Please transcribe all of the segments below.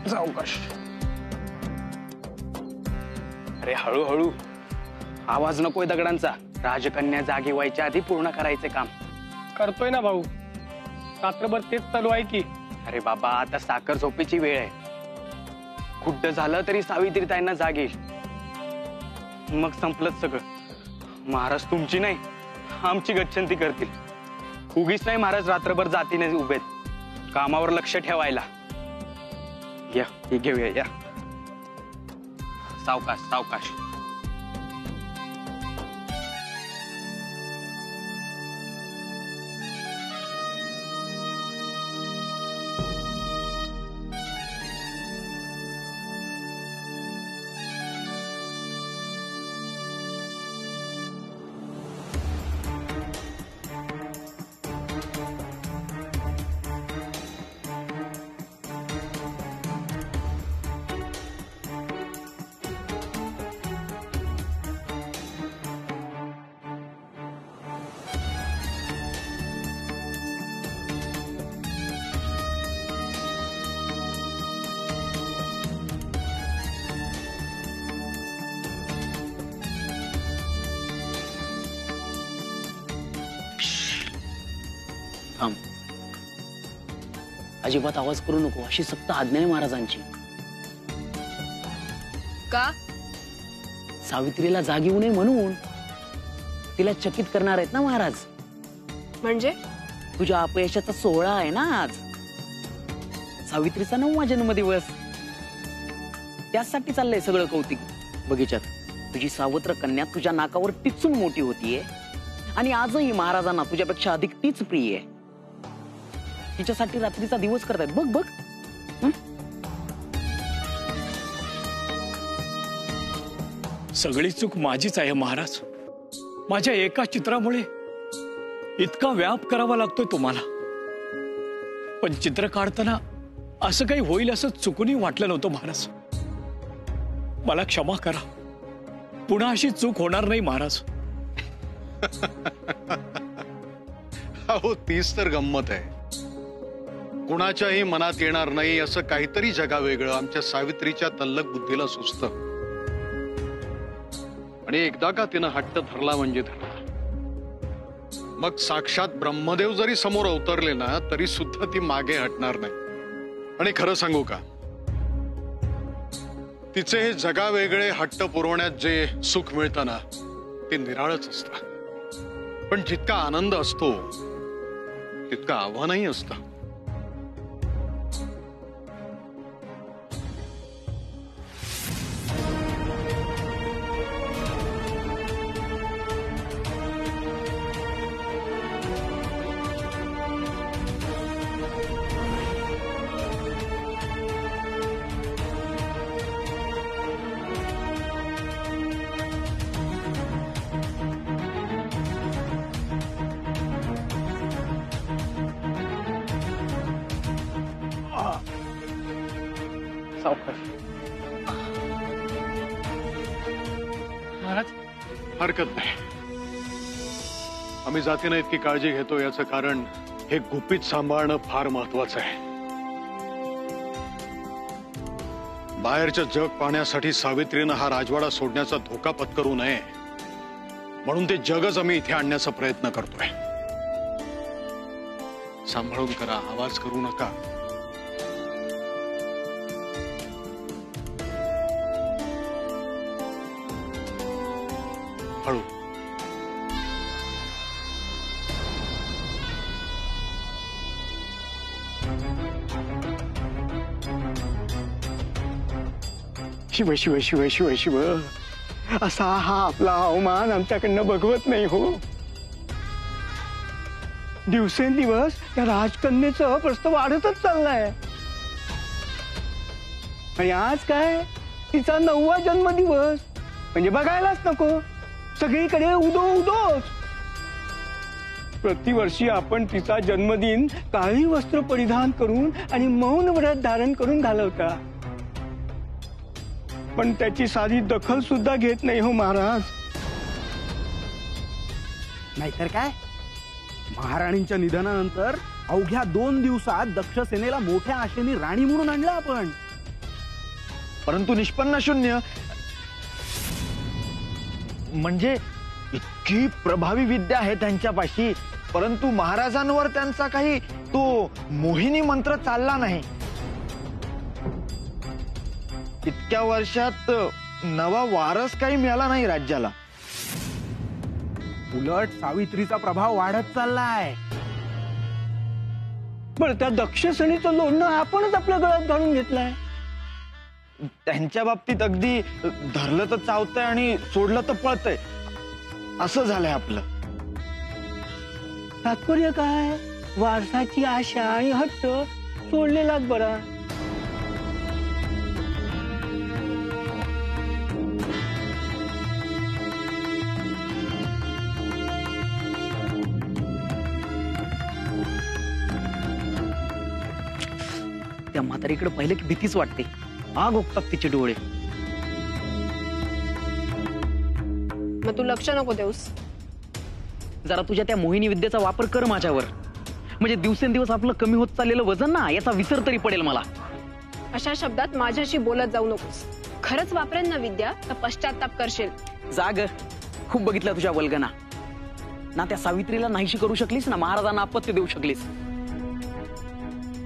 सावकाश. अरे हळूहळू, आवाज नकोय दगडांचा. राजकन्या जागी व्हायच्या आधी पूर्ण करायचे काम. करतोय ना भाऊ, रात्रभर तेच चालू आहे की. अरे बाबा, आता साखर झोपेची वेळ आहे. खुड्ड झालं तरी सावित्री ताईंना जाग येईल. मग संपलंच सगळं. महाराज तुमची नाही, आमची गच्छंती करतील. उगीच नाही महाराज रात्रभर जातीने उभेत, कामावर लक्ष ठेवायला. या हे घेऊया. या सावकाश सावकाश. अजिबात आवाज करू नको, अशी सक्त आज्ञा आहे महाराजांची. का? सावित्रीला जाग येऊ नये म्हणून. तिला चकित करणार आहेत ना महाराज. म्हणजे? तुझ्या अपयशाचा 16 आहे ना आज. सावित्रीचा 9वा जन्मदिवस. त्यासाठी चाललंय सगळं कौतिक बगीच्यात. तुझी सावत्र कन्या तुझ्या नाकावर टिचून मोठी होतीये आणि आजही महाराजांना तुझ्यापेक्षा अधिक तीच प्रिय आहे. तिच्यासाठी रात्रीचा दिवस करतायत. बघ बघ. सगळी चूक माझीच आहे महाराज. माझ्या एका चित्रामुळे इतका व्याप करावा लागतोय तुम्हाला. पण चित्र काढताना असं काही होईल असं चुकूनही वाटलं नव्हतं महाराज. मला क्षमा करा. पुन्हा अशी चूक होणार नाही महाराज. अहो तीच तर गंमत आहे. कुणाच्याही मनात येणार नाही असं काहीतरी जगावेगळं आमच्या सावित्रीच्या तल्लक बुद्धीला सुचतं. आणि एकदा का तिनं हट्ट धरला म्हणजे धरला. मग साक्षात ब्रह्मदेव जरी समोर अवतरले ना तरी सुद्धा ती मागे हटणार नाही. आणि खरं सांगू का, तिचे हे जगावेगळे हट्ट पुरवण्यात जे सुख मिळतं ना ते निराळच असतं. पण जितका आनंद असतो तितकं आव्हानही असतं. महाराज हरकत नाही. आम्ही जातीनं इतकी काळजी घेतो याचं कारण हे गुपित सांभाळणं फार महत्वाचं आहे. बाहेरचं जग पाहण्यासाठी सावित्रीनं हा राजवाडा सोडण्याचा धोका पत्करू नये म्हणून ते जगच आम्ही इथे आणण्याचा प्रयत्न करतोय. सांभाळून करा, आवाज करू नका. हळू. शिव शिव शिव शिव शिव. असा हा आपला अवमान आमच्याकडनं बघवत नाही हो. दिवसेंदिवस या राजकन्येचं प्रस्त वाढतच चाललाय. आणि आज काय तिचा 9वा जन्मदिवस म्हणजे बघायलाच नको. सगळीकडे उदो उदोच. प्रतिवर्षी आपण तिचा जन्मदिन काळी वस्त्र परिधान करून आणि मौन व्रत धारण करून घालवता. पण त्याची साधी दखल सुद्धा घेत नाही हो महाराज. नाहीतर काय, महाराणींच्या निधनानंतर अवघ्या 2 दिवसात दक्षसेनेला मोठ्या आशेने राणी म्हणून आणलं आपण. परंतु निष्पन्न शून्य. म्हणजे इतकी प्रभावी विद्या आहे त्यांच्यापाशी, परंतु महाराजांवर त्यांचा काही तो मोहिनी मंत्र चालला नाही. इतक्या वर्षात नवा वारस काही मिळाला नाही राज्याला. उलट सावित्रीचा प्रभाव वाढत चाललाय. पण त्या दक्षसणीचं लोणं आपणच आपल्या गळ्यात घालून घेतलंय. त्यांच्या बाबतीत अगदी धरलं तर चावतंय आणि सोडलं तर पळतंय असं झालंय आपलं. तात्पर्य काय? वारसाची आशा आणि हट्ट सोडलेलाच बरा. त्या म्हातारीकडे पाहिलं की भीतीच वाटते. आग ओकतात तिचे डोळे. मग तू लक्ष नको देऊस. जरा तुझ्या त्या मोहिनी विद्येचा वापर कर माझ्यावर. म्हणजे दिवसेंदिवस आपलं कमी होत चाललेलं वजन ना, याचा विसर तरी पडेल मला. अशा शब्दात माझ्याशी बोलत जाऊ नकोस. खरंच वापरेन ना विद्या तर पश्चाताप करशील. जाग, खूप बघितलं तुझ्या वल्गना. ना त्या सावित्रीला नाहीशी करू शकलीस, ना महाराजांना अपत्य देऊ शकलीस.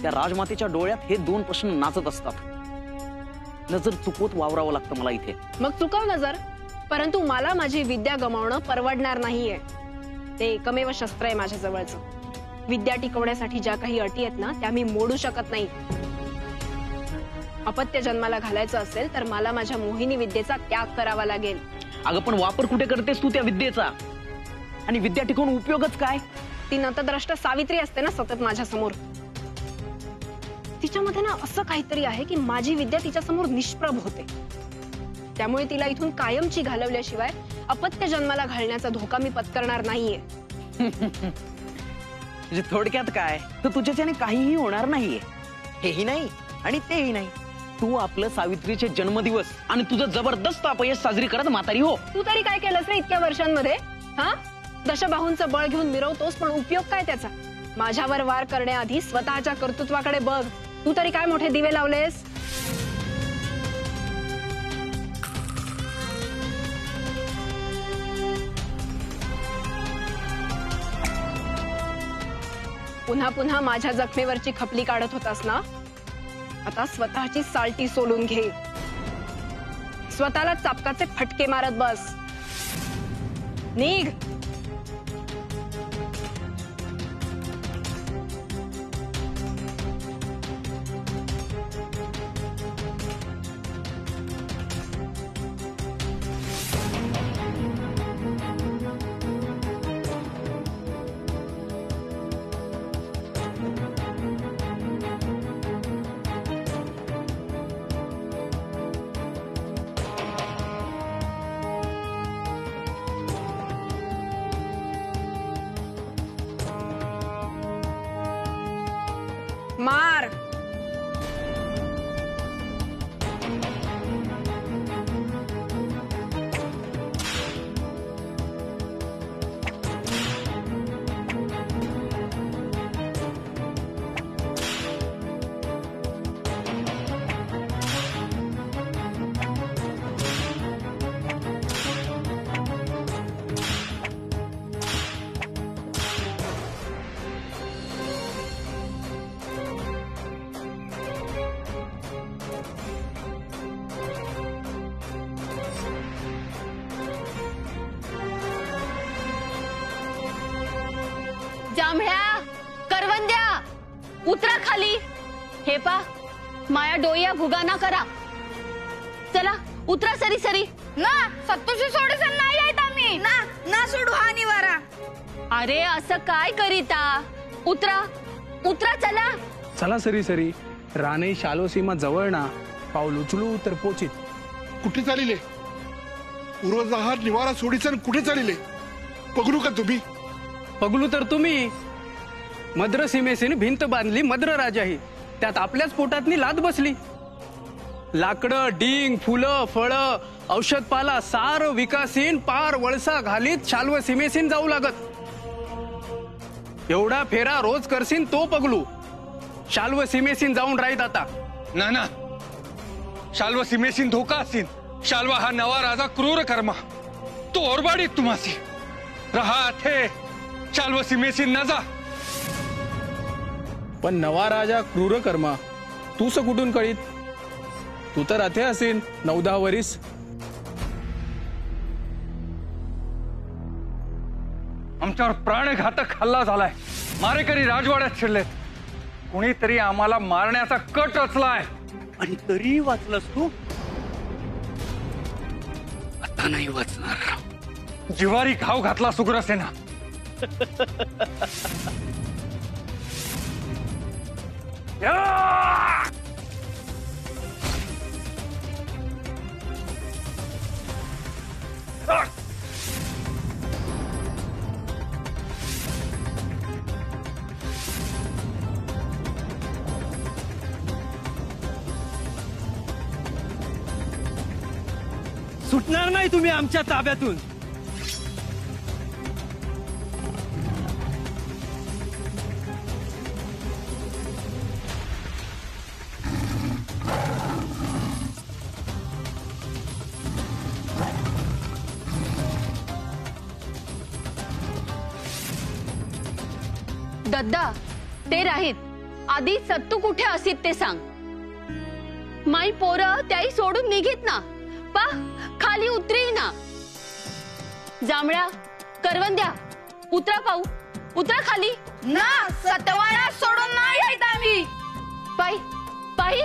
त्या राजमातेच्या डोळ्यात हे दोन प्रश्न नाचत असतात. नजर चुकवत वावरावं लागतं मला इथे. मग चुकव नजर, परंतु मला माझी विद्या गमावणं परवडणार नाहीये. ते एकमेव शस्त्र आहे माझ्या जवळचं. विद्या टिकवण्यासाठी ज्या काही अटी आहेत ना, त्या मी मोडू शकत नाही. अपत्य जन्माला घालायचं असेल तर मला माझ्या मोहिनी विद्येचा त्याग करावा लागेल. अगं पण वापर कुठे करतेस तू त्या विद्येचा? आणि विद्या टिकवून उपयोगच काय? ती नतद्रष्ट सावित्री असते ना सतत माझ्या समोर. तिच्यामध्ये ना असं काहीतरी आहे की माझी विद्या तिच्या समोर निष्प्रभ होते. त्यामुळे तिला इथून कायमची घालवल्याशिवाय अपत्य जन्माला घालण्याचा धोका मी पत्करणार नाहीये. म्हणजे थोडक्यात काय, तर तुझ्याच्याने काहीही होणार नाहीये. हेही नाही आणि तेही नाही. तू आपलं सावित्रीचे जन्मदिवस आणि तुझं जबरदस्त अपयश साजरी करत म्हातारी हो. तू तरी काय केलंस रे इतक्या वर्षांमध्ये? हा, दशबाहूंचं बळ घेऊन मिरवतोस, पण उपयोग काय त्याचा? माझ्यावर वार करण्याआधी स्वतःच्या कर्तृत्वाकडे बघ. तू तरी काय मोठे दिवे लावलेस? पुन्हा पुन्हा माझ्या जखमेवरची खपली काढत होतास ना, आता स्वतःची साल्टी सोलून घे. स्वतःला चापकाचे फटके मारत बस. निघ. मार. जांभळ्या, करवंद्या, उतरा खाली. हे पा, माया डोया भुगाना करा. चला उतरा सरी सरी. ना सत्तूशी सोडून नाही आहेत आम्ही. ना ना सोडू हा निवारा. अरे असं काय करीता? उतरा उतरा, चला. चला सरी सरी. राणे शालो सीमा जवळ ना, पाऊल उचलू तर पोचित. कुठे चालिले? पूर्वजहा निवारा सोडीसन कुठे चालिले? पगडू का तुम्ही? पगलू तर तुम्ही. मद्र सीमेसीने भिंत बांधली मद्र राजाही, त्यात आपल्याच पोटातनी लाद बसली. लाकडं, डिंग, फुलं, फळं, औषधपाला सार विकासीन पार वळसा घालीत शाल्व सीमेसीन जाऊ लागत. एवढा फेरा रोज करसीन तो पगलू. शाल्व सीमेसीन जाऊन राहीत आता. ना ना, शाल्व सीमेसीन धोका असीन. शाल्वा हा नवा राजा क्रूर कर्मा तो ओरबाडीत तुम्हासी रहा थे. शाल्व सीमेसीन न जा. पण नवा राजा क्रूर कर्मा तूच कुठून कळीत? तू तर अथे असेल 9-10 वरीस. आमच्यावर प्राणघातक हल्ला झालाय. मारेकरी राजवाड्यात शिरलेत. कुणीतरी आम्हाला मारण्याचा कट रचलाय. आणि तरी वाचलास तू? आता नाही वाचणार. जिवारी घाव घातला सुग्रसेना. सुटणार नाही तुम्ही आमच्या ताब्यातून. दद्दा ते राहीत. आधी सत्तू कुठे असीत ते सांग. माई पोरं त्याही सोडून निघित ना. पा खाली उतरी ना. जांभळ्या करवंद्या उतरा पाहू. उतरा खाली. ना सतवाडा सोडून नाही येत आम्ही. पायी पायी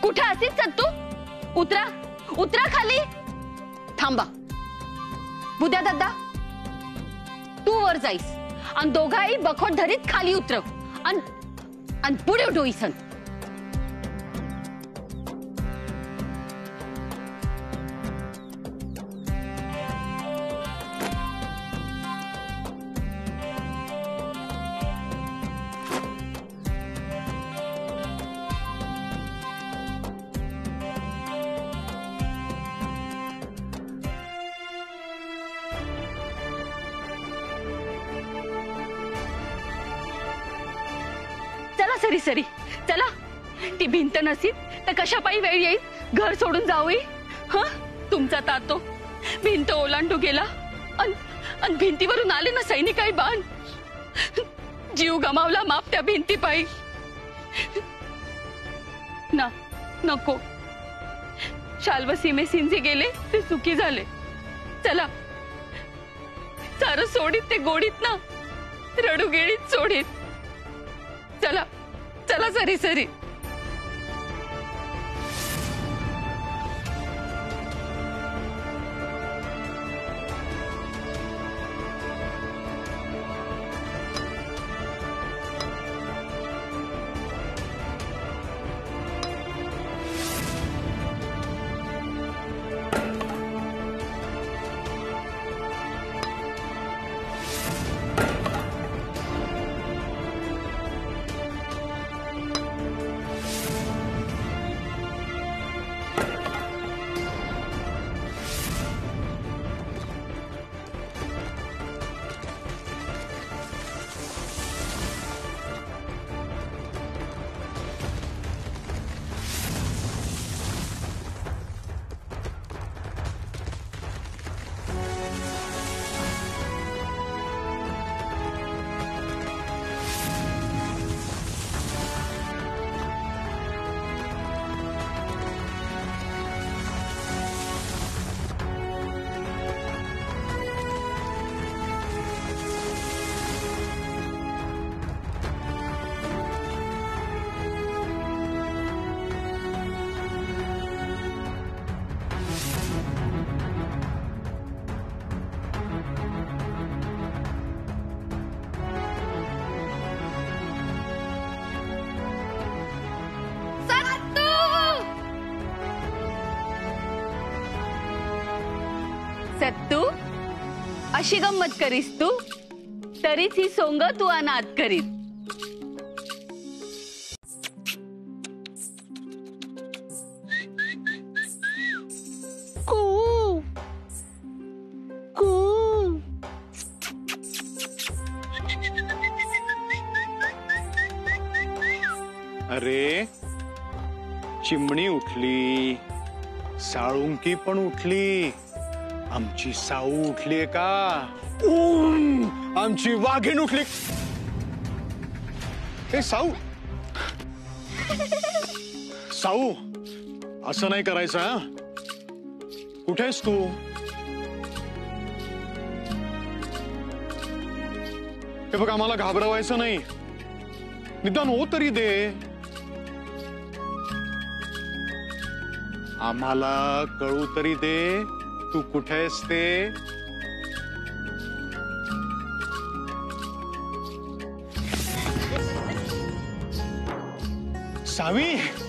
कुठे असीत सत्तू? उतरा उतरा खाली. थांबा. बुद्या दद्दा तू वर जाईस आणि दोघाही बखोट धरीत खाली उतरव आणि पुढे डोईसन. सरी सरी चला. ती भिंत नसीत तर कशा पायी वेळ येईल घर सोडून जाऊ. हा तुमचा तातो भिंत ओलांडू गेला आणि भिंतीवरून आले ना सैनिकाई बाण. जीव गमावला माप त्या भिंती पायी. ना नको. शाल्व सीमेसीन जे गेले ते सुखी झाले. चला सारं सोडीत ते गोडीत ना रडू गेळीत सोडीत. चला चला सरी सरी. सत्तू अशी गंमत करीस तू. तरीच ही सोंग तू अनाथ करीत. अरे चिमणी उठली, साळुंकी पण उठली, आमची साऊ उठलीये का? आमची वाघीण उठली. ए साऊ, साऊ असं नाही करायचं हा. कुठेस तू? हे बघ, आम्हाला घाबरवायचं नाही, निदान हो तरी दे. आम्हाला कळू तरी दे तू कुठेस ते.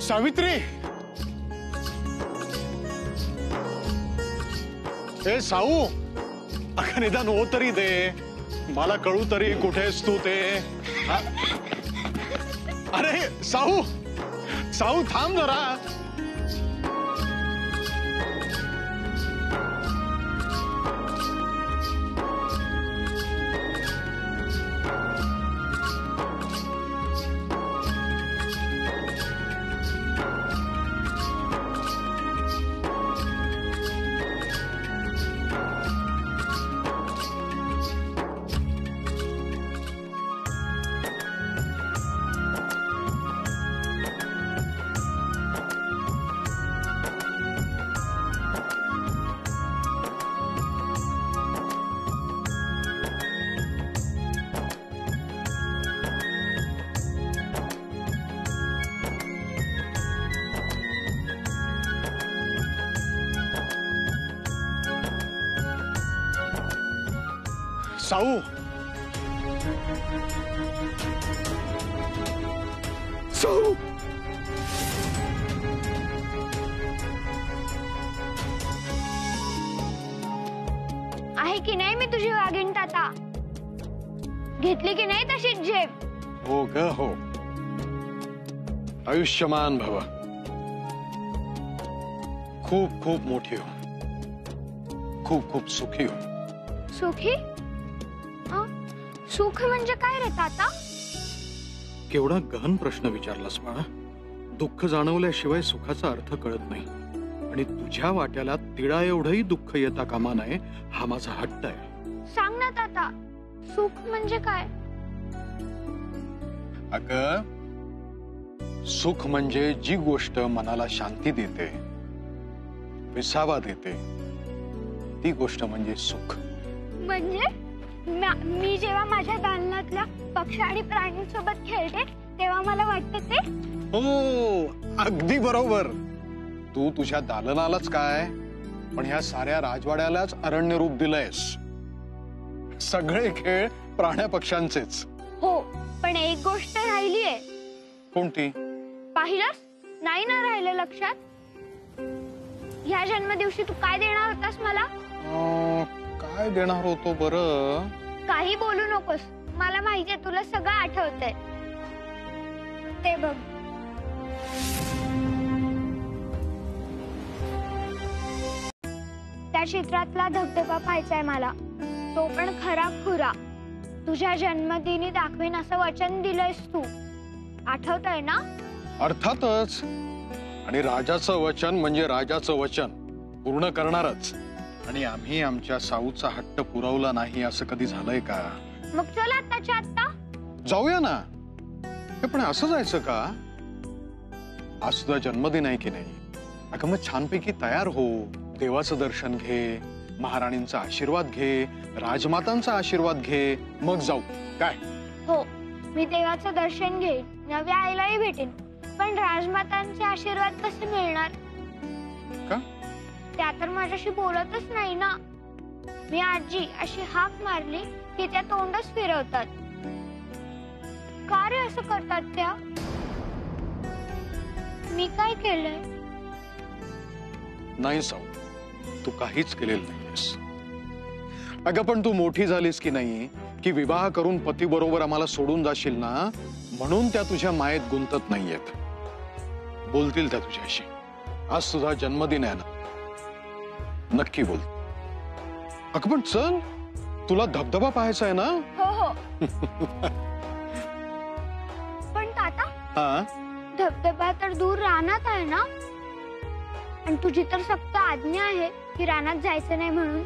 सावित्री, ए साऊ, अगं निदान हो तरी दे, मला कळू तरी कुठेस तू ते. अरे साऊ थांब जरा. साऊ, साऊ, आहे की नाही मी तुझी वाघीण ताता? घेतली की नाही तशीच झेप? हो ग हो. आयुष्यमान भव. खूप खूप मोठी हो, खूप खूप सुखी हो. सुखी? सुख म्हणजे काय रे ताता? केवढा गहन प्रश्न विचारलास बाळा. दुःख जाणवल्याशिवाय सुखाचा अर्थ कळत नाही, आणि तुझ्या वाट्याला तिळा एवढंही दुःख येता कामा नये हा माझा हट्ट आहे. सांग ना ताता, सुख म्हणजे काय? अगं, सुख म्हणजे जी गोष्ट मनाला शांती देते, विसावा देते, ती गोष्ट म्हणजे सुख. म्हणजे मी जेव्हा माझ्या दालनातल्या पक्षी आणि प्राण्यांसोबत खेळते तेव्हा मला वाटतं ते? हो, अगदी बरोबर. तू तुझ्या दालनालाच काय, पण ह्या साऱ्या राजवाड्यालाच अरण्य रूप दिलंयस. सगळे खेळ प्राण्या पक्ष्यांचेच. हो, पण एक गोष्ट राहिलीये. कोणती? पाहिलंस नाही ना राहिलं लक्षात? ह्या जन्मदिवशी तू काय देणार होतास मला? काय देणार होतो बरं? काही बोलू नकोस, मला माहितीये तुला सगळं आठवतंय. ते बघ. त्या चित्रातला धबधबा पाहायचाय मला, तो पण खरा खुरा. तुझ्या जन्मदिनी दाखवीन असं वचन दिलंयस तू, आठवतंय ना? अर्थातच. आणि राजाचं वचन म्हणजे राजाचं वचन, पूर्ण करणारच. आणि आम्ही आमच्या साऊचा हट्ट पुरवला नाही असं कधी झालंय का? मग चल आत्ताच्या आत्ता जाऊया ना. हे पण असं जायचं का? आज तुझा जन्मदिन आहे की नाही? अगं मग छानपैकी तयार हो, देवाचं दर्शन घे, महाराणींचा आशीर्वाद घे, राजमातांचा आशीर्वाद घे, मग जाऊ. काय? हो, मी देवाचं दर्शन घेईन, नव्या आईलाही भेटेन, पण राजमातांचे आशीर्वाद कसे मिळणार? का? त्या तर माझ्याशी बोलतच नाही ना. मी आजी अशी हाक मारली की त्या तोंडच फिरवतात. का रे असं करतात त्या? मी काय केलंय? नाही साऊ, तू काहीच केलेलं नाहीस. अगं पण तू मोठी झालीस की नाही, की विवाह करून पती बरोबर आम्हाला सोडून जाशील ना, म्हणून त्या तुझ्या मायेत गुंतत नाहीयेत. बोलतील त्या तुझ्याशी. आज तुझा जन्मदिन आहे ना, नक्की बोल. अगं पण चल, तुला धबधबा पाहायचा आहे ना? हो हो. पण ताता, हा, धबधबा तर दूर रानात आहे ना, आणि तुझी तर सक्त आज्ञा आहे की रानात जायचं नाही म्हणून.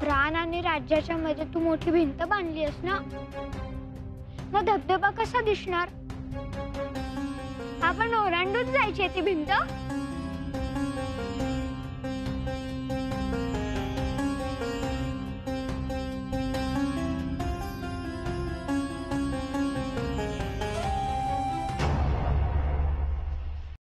रान आणि राज्याच्या मध्ये तू मोठी भिंत बांधली आहेस ना, मग धबधबा कसा दिसणार? आपण ओलांडून जायची ती भिंत.